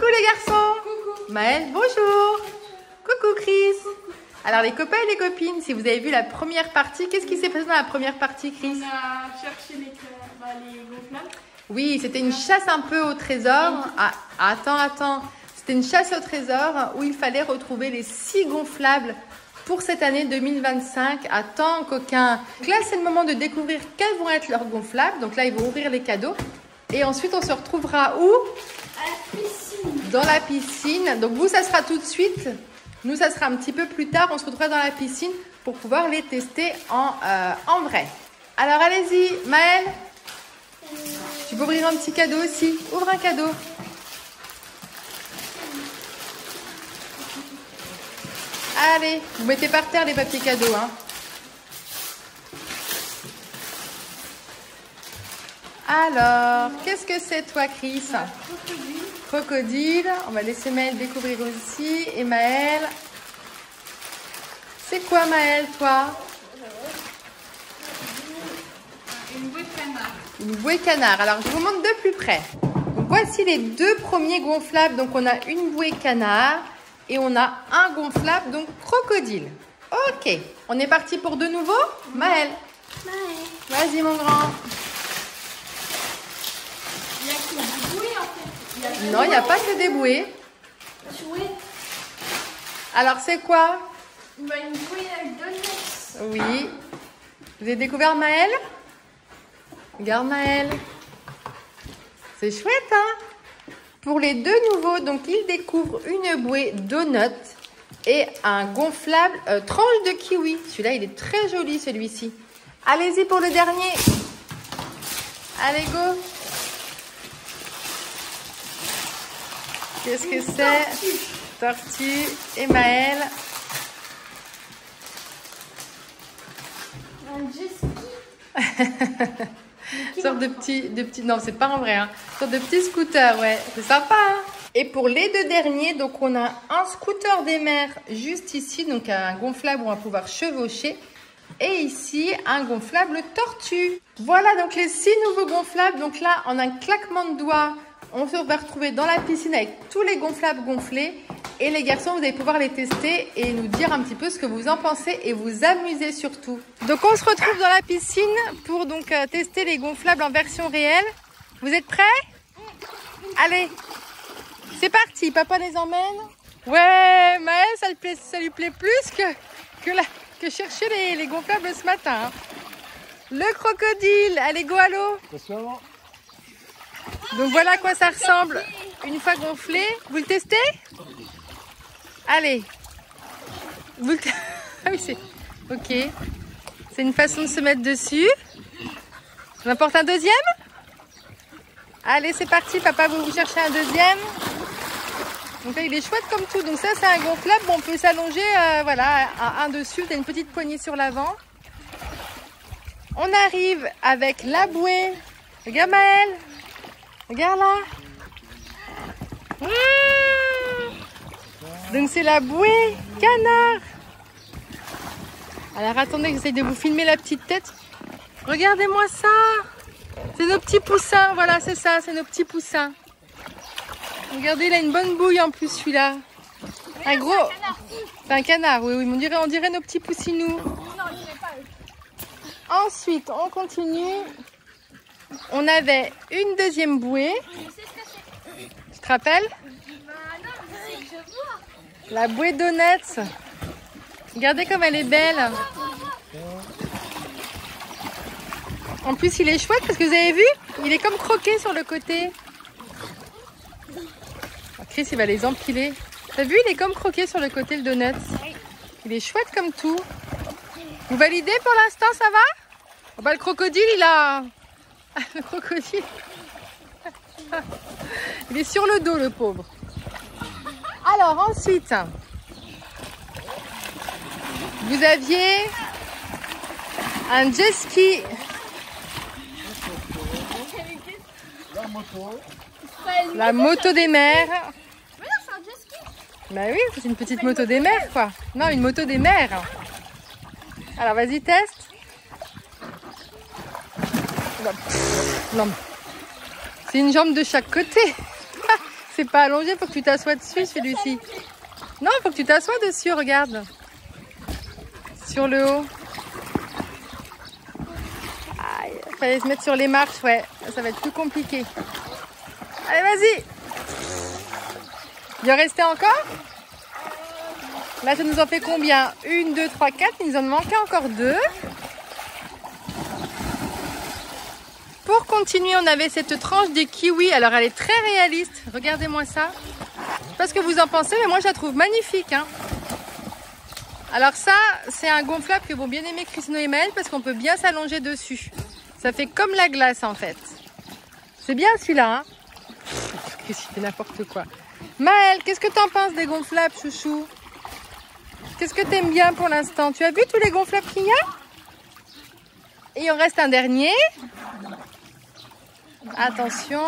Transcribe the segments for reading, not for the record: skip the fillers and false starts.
les garçons. Coucou. Maëlle, bonjour. Coucou Chris. Alors les copains et les copines, si vous avez vu la première partie, qu'est-ce qui s'est passé dans la première partie, Chris? On a cherché les gonflables. Oui, c'était une chasse un peu au trésor. Ah, attends. C'était une chasse au trésor où il fallait retrouver les 6 gonflables pour cette année 2025. Attends, coquin. Donc là, c'est le moment de découvrir quels vont être leurs gonflables. Donc là, ils vont ouvrir les cadeaux. Et ensuite, on se retrouvera où? À la piscine. Dans la piscine. Donc vous, ça sera tout de suite. Nous, ça sera un petit peu plus tard. On se retrouvera dans la piscine pour pouvoir les tester en vrai. Alors, allez-y, Maëlle. Tu peux ouvrir un petit cadeau aussi. Ouvre un cadeau. Allez, vous mettez par terre les papiers cadeaux, hein. Alors, qu'est-ce que c'est toi, Chris? Crocodile. On va laisser Maëlle découvrir aussi. Et Maëlle. C'est quoi, Maëlle, toi? Une bouée de canard. Une bouée canard. Alors, je vous montre de plus près. Donc, voici les 2 premiers gonflables. Donc, on a une bouée canard et on a un gonflable, donc crocodile. Ok. On est parti pour de nouveau? Maëlle. Vas-y, mon grand. Il y a que des bouées en fait. Non, il n'y a pas que des bouées. Alors, c'est quoi? Une bouée avec donuts. Oui. Vous avez découvert Maëlle? Regarde Maëlle. C'est chouette, hein? Pour les 2 nouveaux, donc ils découvrent une bouée donut et un gonflable tranche de kiwi. Celui-là, il est très joli, celui-ci. Allez-y pour le dernier. Allez, go. Qu'est-ce que c'est? Tortue et Maëlle. Un jet ski. Sorte de petits, non, c'est pas en vrai, hein. Sorte de petits scooters, ouais, c'est sympa, hein. Et pour les 2 derniers, donc on a un scooter des mers juste ici, donc un gonflable où on va pouvoir chevaucher. Et ici, un gonflable tortue. Voilà donc les 6 nouveaux gonflables. Donc là, en un claquement de doigts, on se va retrouver dans la piscine avec tous les gonflables gonflés. Et les garçons, vous allez pouvoir les tester et nous dire un petit peu ce que vous en pensez et vous amuser surtout. Donc on se retrouve dans la piscine pour donc tester les gonflables en version réelle. Vous êtes prêts? Allez, c'est parti, papa les emmène. Ouais, Maëlle, ça lui plaît plus que chercher les gonflables ce matin, hein. Le crocodile, allez go à l'eau. Donc voilà à quoi ça ressemble une fois gonflé. Vous le testez? Allez. Ah oui, c'est... Ok. C'est une façon de se mettre dessus. On apporte un deuxième? Allez, c'est parti. Papa, vous cherchez un deuxième. Donc là, il est chouette comme tout. Donc ça, c'est un gonflable. On peut s'allonger voilà, un dessus. T'as une petite poignée sur l'avant. On arrive avec la bouée. Regarde Maëlle. Regarde là. Donc c'est la bouée canard. Alors attendez, j'essaye de vous filmer la petite tête. Regardez-moi ça. C'est nos petits poussins. Voilà, c'est ça, c'est nos petits poussins. Regardez, il a une bonne bouille en plus celui-là. Un gros. C'est un canard, oui, oui. On dirait nos petits poussinous. Ensuite, on continue. On avait une deuxième bouée. Tu te rappelles? La bouée donuts. Regardez comme elle est belle. En plus, il est chouette parce que vous avez vu, il est comme croqué sur le côté. Chris, il va les empiler. T'as vu, il est comme croqué sur le côté, le donut. Il est chouette comme tout. Vous validez pour l'instant, ça va? Oh bah, le crocodile, il a... Le crocodile... Il est sur le dos, le pauvre. Alors, ensuite, vous aviez un jet ski. La moto des mers. Mais non, c'est un jet ski. Bah oui, c'est une petite moto des mers, quoi. Non, une moto des mers. Alors, vas-y, teste. Non, c'est une jambe de chaque côté. C'est pas allongé, faut que tu t'assoies dessus celui-ci. Non, faut que tu t'assoies dessus, regarde. Sur le haut. Aïe, fallait se mettre sur les marches, ouais. Ça va être plus compliqué. Allez, vas-y. Il en restait encore? Là, ça nous en fait combien? 1, 2, 3, 4. Il nous en manquait encore 2. Pour continuer, on avait cette tranche de kiwi. Alors, elle est très réaliste. Regardez-moi ça. Je sais pas ce que vous en pensez, mais moi, je la trouve magnifique. Hein. Alors ça, c'est un gonflable que vont bien aimer Christine et Maëlle parce qu'on peut bien s'allonger dessus. Ça fait comme la glace, en fait. C'est bien celui-là. Hein. Christine fait n'importe quoi. Maëlle, qu'est-ce que tu en penses des gonflables, chouchou? Qu'est-ce que tu aimes bien pour l'instant? Tu as vu tous les gonflables qu'il y a? Et il en reste un dernier. Attention.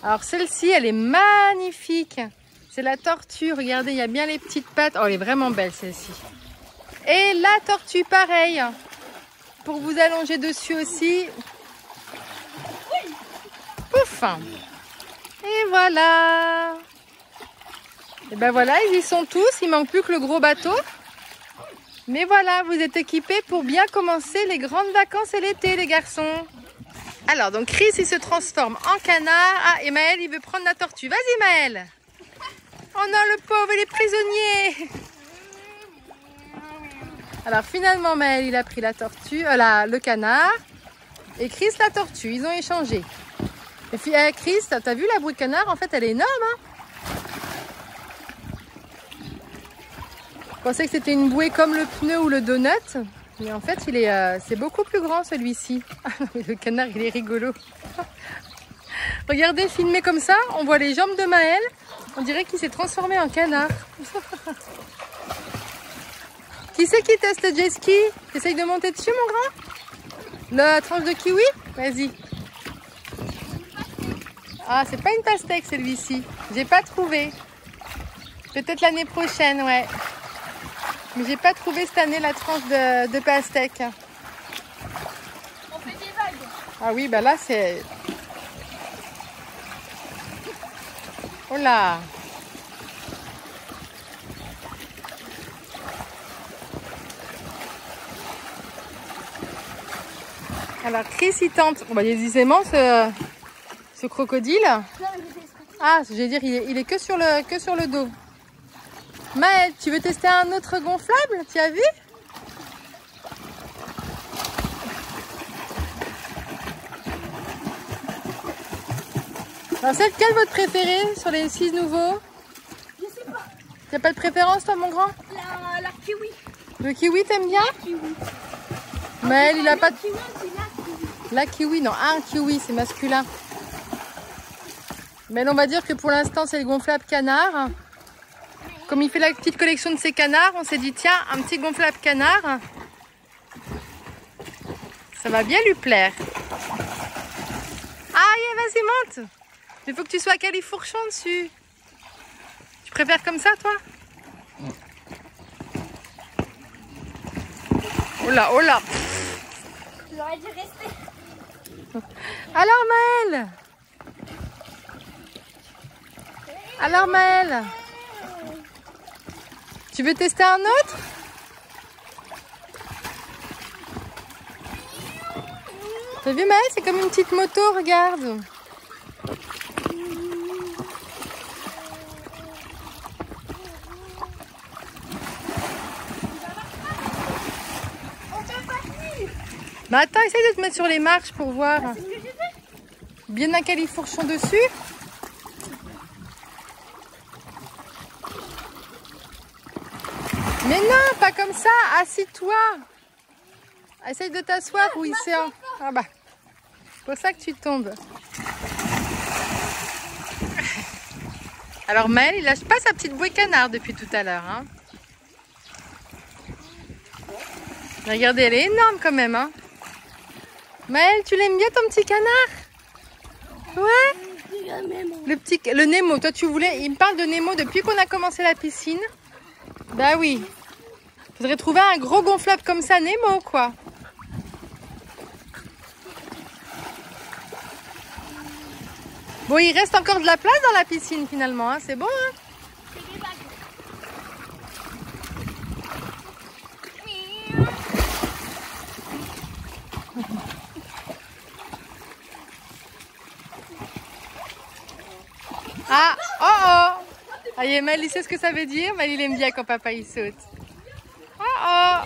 Alors celle-ci, elle est magnifique. C'est la tortue. Regardez, il y a bien les petites pattes. Oh, elle est vraiment belle celle-ci. Et la tortue, pareil. Pour vous allonger dessus aussi. Pouf. Et voilà. Et ben voilà, ils y sont tous. Il manque plus que le gros bateau. Mais voilà, vous êtes équipés pour bien commencer les grandes vacances et l'été, les garçons. Alors, donc Chris, il se transforme en canard. Ah, et Maëlle, il veut prendre la tortue. Vas-y, Maëlle. Oh non, le pauvre, il est prisonnier. Alors, finalement, Maëlle, il a pris la tortue, le canard. Et Chris, la tortue. Ils ont échangé. Et puis, Chris, t'as vu la bouée de canard? En fait, elle est énorme, hein. Je pensais que c'était une bouée comme le pneu ou le donut, mais en fait, c'est beaucoup plus grand celui-ci. Le canard, il est rigolo. Regardez, filmé comme ça, on voit les jambes de Maëlle. On dirait qu'il s'est transformé en canard. Qui c'est qui teste le jet ski? T'essayes de monter dessus, mon grand? La tranche de kiwi? Vas-y. Ah, c'est pas une pastèque celui-ci. J'ai pas trouvé. Peut-être l'année prochaine, ouais. Mais j'ai pas trouvé cette année la tranche de pastèque. On fait des vagues. Ah oui, bah là c'est... Oh là! Alors Chris il tente. On va dire aisément ce crocodile. Ah, je vais dire il est que sur le dos. Maëlle, tu veux tester un autre gonflable? Tu as vu? Alors c'est lequel votre préféré sur les 6 nouveaux? Je sais pas. Tu n'as pas de préférence toi, mon grand? La kiwi. Le kiwi, t'aimes bien? La kiwi. Maëlle, il a pas de... Kiwi, c'est la kiwi. La kiwi, non, un kiwi, c'est masculin. Mais on va dire que pour l'instant, c'est le gonflable canard. Comme il fait la petite collection de ses canards, on s'est dit, tiens, un petit gonflable canard, ça va bien lui plaire. Allez, vas-y, monte. Il faut que tu sois califourchon dessus. Tu préfères comme ça, toi? Oh là, oh là. J'aurais dû rester. Alors, Maëlle? Alors, Maëlle? Tu veux tester un autre? T'as vu, Maëlle? C'est comme une petite moto, regarde. Mais attends, essaye de te mettre sur les marches pour voir. C'est ce que j'ai fait. Bien un califourchon dessus. Mais non, pas comme ça. Assis-toi. Essaye de t'asseoir où il s'est... Ah bah, c'est pour ça que tu tombes. Alors Maëlle, il lâche pas sa petite bouée canard depuis tout à l'heure. Hein. Regardez, elle est énorme quand même. Hein. Maëlle, tu l'aimes bien ton petit canard? Ouais. Le Nemo, toi tu voulais... Il me parle de Nemo depuis qu'on a commencé la piscine. Bah oui. Faudrait trouver un gros gonflable comme ça, Nemo, quoi. Bon, il reste encore de la place dans la piscine finalement, hein. C'est bon, hein? C'est des vagues. Ah, oh oh! Ah, Maël, il sait ce que ça veut dire. Maël, il aime bien quand papa il saute. Oh oh!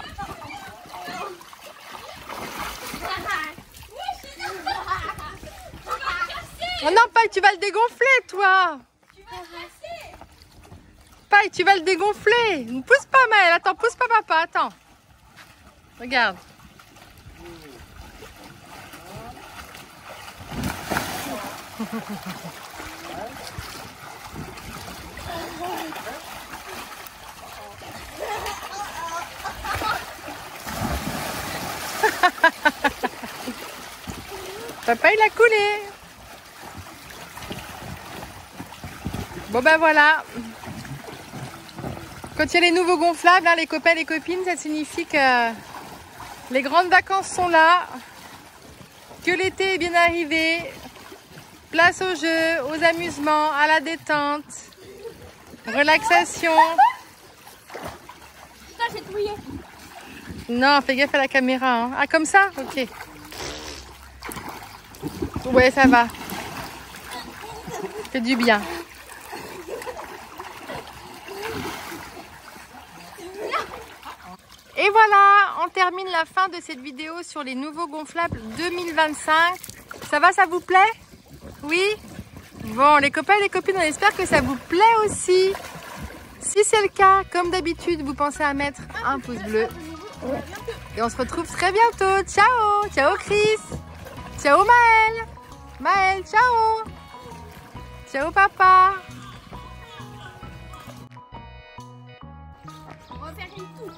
Oh non, Paille, tu vas le dégonfler, toi! Paille, tu vas le dégonfler! Ne pousse pas, Maël. Attends, pousse pas papa, attends. Regarde. Papa, il a coulé. Bon ben voilà. Quand il y a les nouveaux gonflables, hein, les copains et les copines, ça signifie que les grandes vacances sont là, que l'été est bien arrivé. Place aux jeux, aux amusements, à la détente, relaxation. Putain, j'ai tout mouillé. Non, fais gaffe à la caméra. Hein. Ah, comme ça? Ok. Ouais, ça va. Fait du bien. Et voilà, on termine la fin de cette vidéo sur les nouveaux gonflables 2025. Ça va, ça vous plaît? Oui? Bon, les copains et les copines, on espère que ça vous plaît aussi. Si c'est le cas, comme d'habitude, vous pensez à mettre un pouce bleu. Et on se retrouve très bientôt. Ciao! Ciao Chris! Ciao Maël! Maël, ciao! Ciao papa! On va faire une tour.